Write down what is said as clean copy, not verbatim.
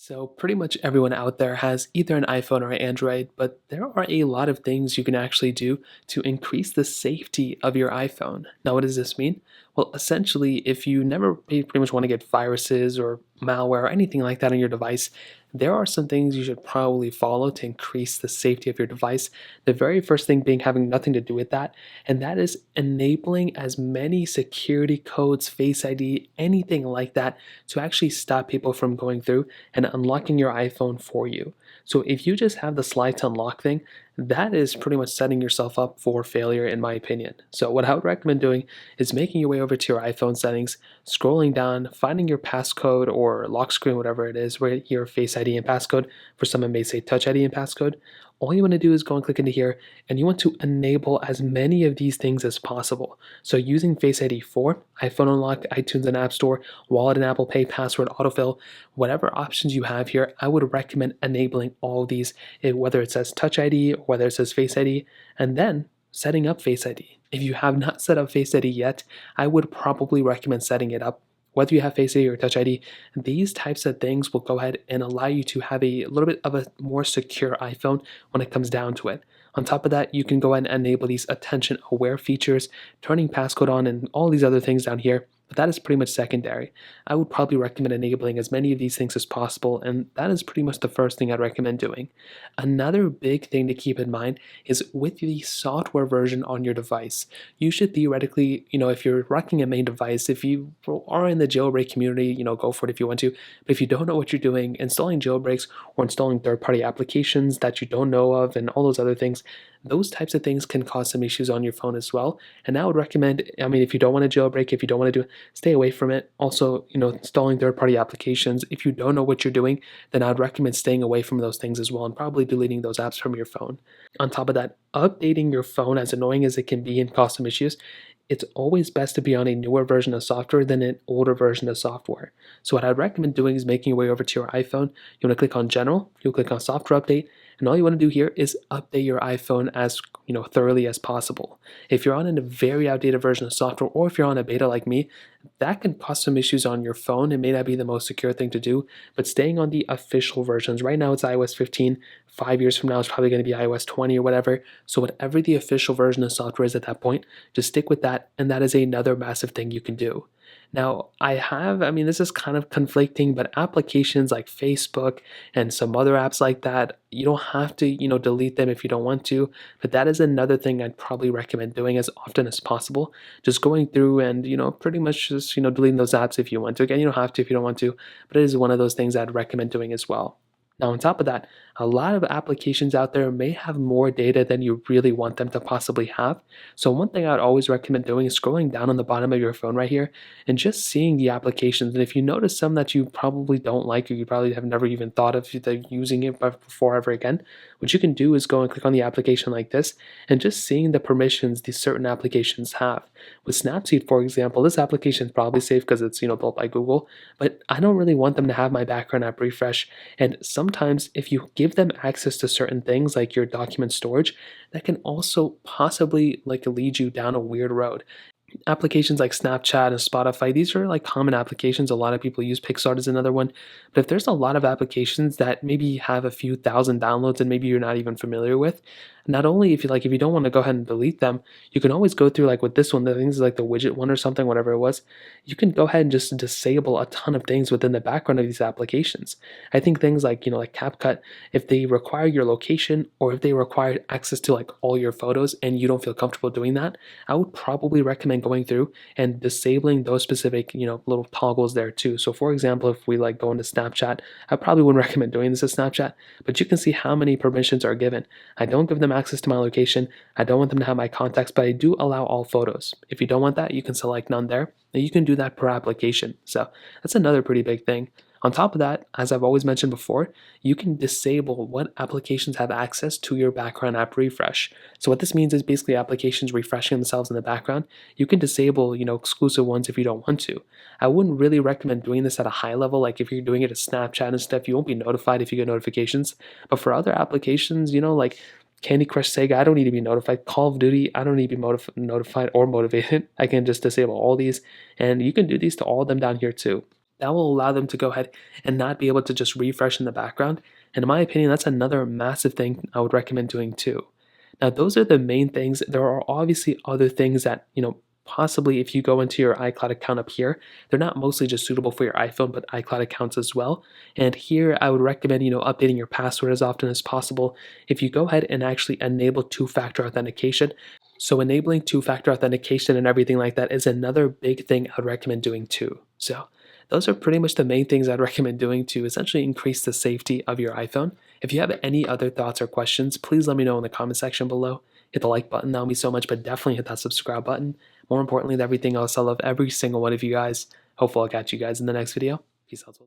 So, pretty much everyone out there has either an iPhone or an Android, but there are a lot of things you can actually do to increase the safety of your iPhone. Now, what does this mean? Well, essentially, if you never pretty much want to get viruses or malware or anything like that on your device, there are some things you should probably follow to increase the safety of your device. The very first thing being having nothing to do with that, and that is enabling as many security codes, Face ID, anything like that to actually stop people from going through and unlocking your iPhone for you. So if you just have the slide to unlock thing, that is pretty much setting yourself up for failure in my opinion. So what I would recommend doing is making your way over to your iPhone settings, scrolling down, finding your passcode or lock screen, whatever it is, where your Face ID and passcode. For some it may say Touch ID and passcode. All you want to do is go and click into here, and you want to enable as many of these things as possible. So using Face ID for iPhone Unlock, iTunes and App Store, Wallet and Apple Pay, password autofill, whatever options you have here, I would recommend enabling all of these, whether it says Touch ID or whether it says Face ID, and then setting up Face ID. If you have not set up Face ID yet, I would probably recommend setting it up. Whether you have Face ID or Touch ID, these types of things will go ahead and allow you to have a little bit of a more secure iPhone when it comes down to it. On top of that, you can go ahead and enable these attention aware features, turning passcode on, and all these other things down here. But that is pretty much secondary. I would probably recommend enabling as many of these things as possible, and that is pretty much the first thing I'd recommend doing. Another big thing to keep in mind is with the software version on your device. You should theoretically, if you're rocking a main device, if you are in the jailbreak community, go for it if you want to. But if you don't know what you're doing, installing jailbreaks or installing third-party applications that you don't know of and all those other things, those types of things can cause some issues on your phone as well. And I would recommend, if you don't want to jailbreak, if you don't want to do it, stay away from it. Also, installing third-party applications, if you don't know what you're doing, then I would recommend staying away from those things as well and probably deleting those apps from your phone. On top of that, updating your phone, as annoying as it can be and cause some issues, it's always best to be on a newer version of software than an older version of software. So what I'd recommend doing is making your way over to your iPhone. You want to click on General, you'll click on Software Update, and all you want to do here is update your iPhone as thoroughly as possible. If you're on a very outdated version of software, or if you're on a beta like me, that can cause some issues on your phone. It may not be the most secure thing to do, but staying on the official versions. Right now it's iOS 15. 5 years from now it's probably going to be iOS 20 or whatever. So whatever the official version of software is at that point, just stick with that, and that is another massive thing you can do. Now, this is kind of conflicting, but applications like Facebook and some other apps like that, you don't have to, delete them if you don't want to, but that is another thing I'd probably recommend doing as often as possible. Just going through and, pretty much just, deleting those apps if you want to. Again, you don't have to if you don't want to, but it is one of those things I'd recommend doing as well. Now, on top of that, a lot of applications out there may have more data than you really want them to possibly have. So one thing I would always recommend doing is scrolling down on the bottom of your phone right here and just seeing the applications. And if you notice some that you probably don't like, or you probably have never even thought of using it before ever again, what you can do is go and click on the application like this and just seeing the permissions these certain applications have. With Snapseed, for example, this application is probably safe because it's built by Google, but I don't really want them to have my background app refresh. And sometimes if you give them access to certain things like your document storage, that can also possibly lead you down a weird road. Applications like Snapchat and Spotify, these are common applications. A lot of people use. Pixart is another one. But if there's a lot of applications that maybe have a few thousand downloads and maybe you're not even familiar with, not only if you don't want to go ahead and delete them, you can always go through with this one, the things like the widget one or something, whatever it was, you can go ahead and just disable a ton of things within the background of these applications. I think things like CapCut, if they require your location or if they require access to all your photos and you don't feel comfortable doing that, I would probably recommend going through and disabling those specific little toggles there too. So for example, if we go into Snapchat, I probably wouldn't recommend doing this as Snapchat, but you can see how many permissions are given. I don't give them access to my location. I don't want them to have my contacts, but I do allow all photos. If you don't want that, you can select none there, and you can do that per application. So that's another pretty big thing. On top of that, as I've always mentioned before, you can disable what applications have access to your background app refresh. So what this means is basically applications refreshing themselves in the background. You can disable, exclusive ones if you don't want to. I wouldn't really recommend doing this at a high level. Like if you're doing it as Snapchat and stuff, you won't be notified if you get notifications. But for other applications, like Candy Crush Sega, I don't need to be notified. Call of Duty, I don't need to be notified or motivated. I can just disable all these, and you can do these to all of them down here too. That will allow them to go ahead and not be able to just refresh in the background. And in my opinion, that's another massive thing I would recommend doing too. Now, those are the main things. There are obviously other things that, possibly if you go into your iCloud account up here, they're not mostly just suitable for your iPhone, but iCloud accounts as well. And here I would recommend, updating your password as often as possible. If you go ahead and actually enable two-factor authentication, so enabling two-factor authentication and everything like that is another big thing I'd recommend doing too. So those are pretty much the main things I'd recommend doing to essentially increase the safety of your iPhone. If you have any other thoughts or questions, please let me know in the comment section below. Hit the like button, that would mean so much, but definitely hit that subscribe button. More importantly than everything else, I love every single one of you guys. Hopefully I'll catch you guys in the next video. Peace out.